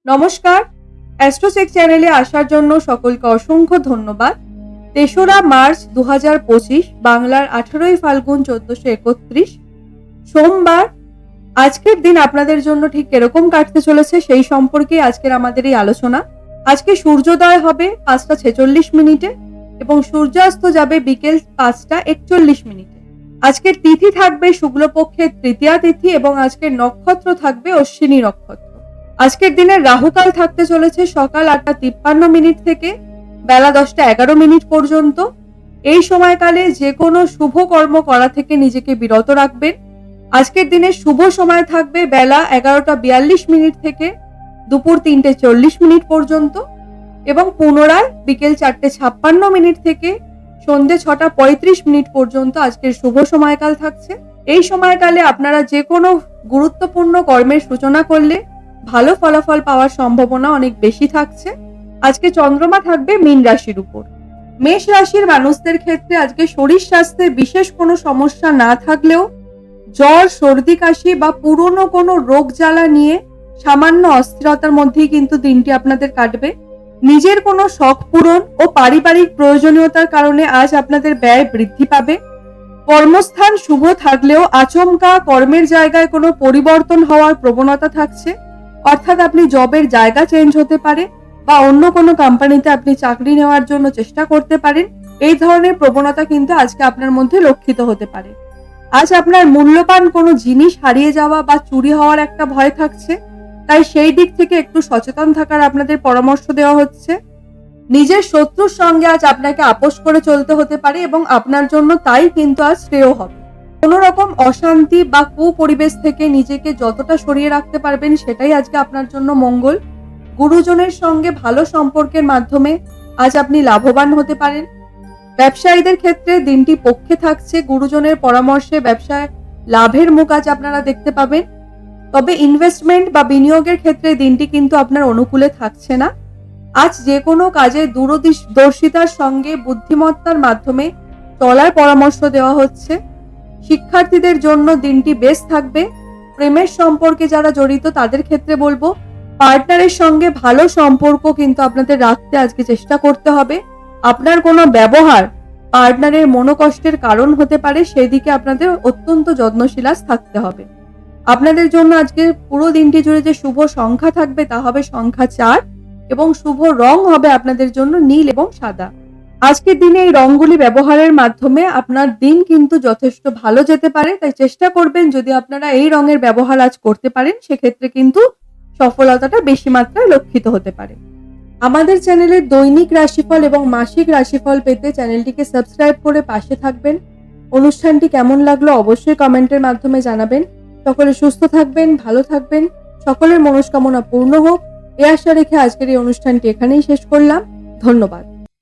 নমস্কার, অ্যাস্ট্রোচেক চ্যানেলে আসার জন্য সকলকে অসংখ্য ধন্যবাদ। ৩রা মার্চ ২০২৫, বাংলার ১৮ই ফাল্গুন ১৪৩১, সোমবার। আজকের দিন আপনাদের জন্য ঠিক এরকম কাটতে চলেছে সেই সম্পর্কে আজকের আমাদের এই আলোচনা। আজকে সূর্যোদয় হবে ৫টা ৪৬ এবং সূর্যাস্ত যাবে বিকেল ৫টা ৪১। আজকের তিথি থাকবে শুক্লপক্ষের তৃতীয়া তিথি এবং আজকের নক্ষত্র থাকবে অশ্বিনী নক্ষত্র। আজকের দিনের রাহুকাল থাকতে চলেছে সকাল ৮টা ৫৩ থেকে বেলা ১০টা ১১ পর্যন্ত। এই সময়কালে যে কোনো শুভ কর্ম করা থেকে নিজেকে বিরত রাখবেন। আজকের দিনের শুভ সময় থাকবে বেলা ১১টা ৪২ থেকে দুপুর ৩টে ৪০ পর্যন্ত এবং পুনরায় বিকেল ৪টে ৫৬ থেকে সন্ধ্যে ৬টা ৩৫ পর্যন্ত আজকের শুভ সময়কাল থাকছে। এই সময়কালে আপনারা যে কোনো গুরুত্বপূর্ণ কর্মের সূচনা করলে ভালো ফলাফল পাওয়ার সম্ভাবনা অনেক বেশি থাকছে। আজকে চন্দ্রমা থাকবে মীন রাশির উপর। মেষ রাশির মানুষদের ক্ষেত্রে আজকে শরীর স্বাস্থ্যে বিশেষ কোনো সমস্যা না থাকলেও জ্বর, সর্দি, কাশি বা পুরনো কোনো রোগ জ্বালা নিয়ে সামান্য অস্থিরতার মধ্যেই কিন্তু দিনটি আপনাদের কাটবে। নিজের কোনো শখ পূরণ ও পারিবারিক প্রয়োজনীয়তার কারণে আজ আপনাদের ব্যয় বৃদ্ধি পাবে। কর্মস্থান শুভ থাকলেও আচমকা কর্মের জায়গায় কোনো পরিবর্তন হওয়ার প্রবণতা থাকছে, অর্থাৎ আপনি জবের জায়গা চেঞ্জ হতে পারে বা অন্য কোনো কোম্পানিতে আপনি চাকরি নেওয়ার জন্য চেষ্টা করতে পারেন। এই ধরনের প্রবণতা কিন্তু আজকে আপনার মধ্যে লক্ষিত হতে পারে। আজ আপনার মূল্যবান কোনো জিনিস হারিয়ে যাওয়া বা চুরি হওয়ার একটা ভয় থাকছে, তাই সেই দিক থেকে একটু সচেতন থাকার আপনাদের পরামর্শ দেওয়া হচ্ছে। নিজের শত্রুর সঙ্গে আজ আপনাকে আপোষ করে চলতে হতে পারে এবং আপনার জন্য তাই কিন্তু আজ শ্রেয় হবে। কোনো রকম অশান্তি বা কুপরিবেশ থেকে নিজেকে যতটা সরিয়ে রাখতে পারবেন সেটাই আজকে আপনার জন্য মঙ্গল। গুরুজনের সঙ্গে ভালো সম্পর্কের মাধ্যমে আজ আপনি লাভবান হতে পারেন। ব্যবসায়ীদের ক্ষেত্রে দিনটি পক্ষে থাকছে। গুরুজনের পরামর্শে ব্যবসায় লাভের মুখ আজ আপনারা দেখতে পাবেন। তবে ইনভেস্টমেন্ট বা বিনিয়োগের ক্ষেত্রে দিনটি কিন্তু আপনার অনুকূলে থাকছে না। আজ যে কোনো কাজে দূরদর্শিতার সঙ্গে বুদ্ধিমত্তার মাধ্যমে চলার পরামর্শ দেওয়া হচ্ছে। শিক্ষার্থীদের জন্য দিনটি বেশ থাকবে। প্রেমের সম্পর্কে যারা জড়িত তাদের ক্ষেত্রে বলবো পার্টনারের সঙ্গে ভালো সম্পর্ক কিন্তু আপনাদের রাখতে আজকে চেষ্টা করতে হবে। আপনার কোনো ব্যবহার পার্টনারের মনোকষ্টের কারণ হতে পারে, সেই দিকে আপনাদের অত্যন্ত যত্নশীল থাকতে হবে। আপনাদের জন্য আজকে পুরো দিনটি জুড়ে যে শুভ সংখ্যা থাকবে তা হবে সংখ্যা ৪ এবং শুভ রং হবে আপনাদের জন্য নীল এবং সাদা। আজকের দিনে এই রংগুলি ব্যবহারের মাধ্যমে আপনার দিন কিন্তু যথেষ্ট ভালো যেতে পারে, তাই চেষ্টা করবেন যদি আপনারা এই রঙের ব্যবহার আজ করতে পারেন সেক্ষেত্রে কিন্তু সফলতাটা বেশি মাত্রায় লক্ষিত হতে পারে। আমাদের চ্যানেলের দৈনিক রাশিফল এবং মাসিক রাশিফল পেতে চ্যানেলটিকে সাবস্ক্রাইব করে পাশে থাকবেন। অনুষ্ঠানটি কেমন লাগলো অবশ্যই কমেন্টের মাধ্যমে জানাবেন। সকলে সুস্থ থাকবেন, ভালো থাকবেন, সকলের মনস্কামনা পূর্ণ হোক এই আশা রেখে আজকের এই অনুষ্ঠানটি এখানেই শেষ করলাম। ধন্যবাদ।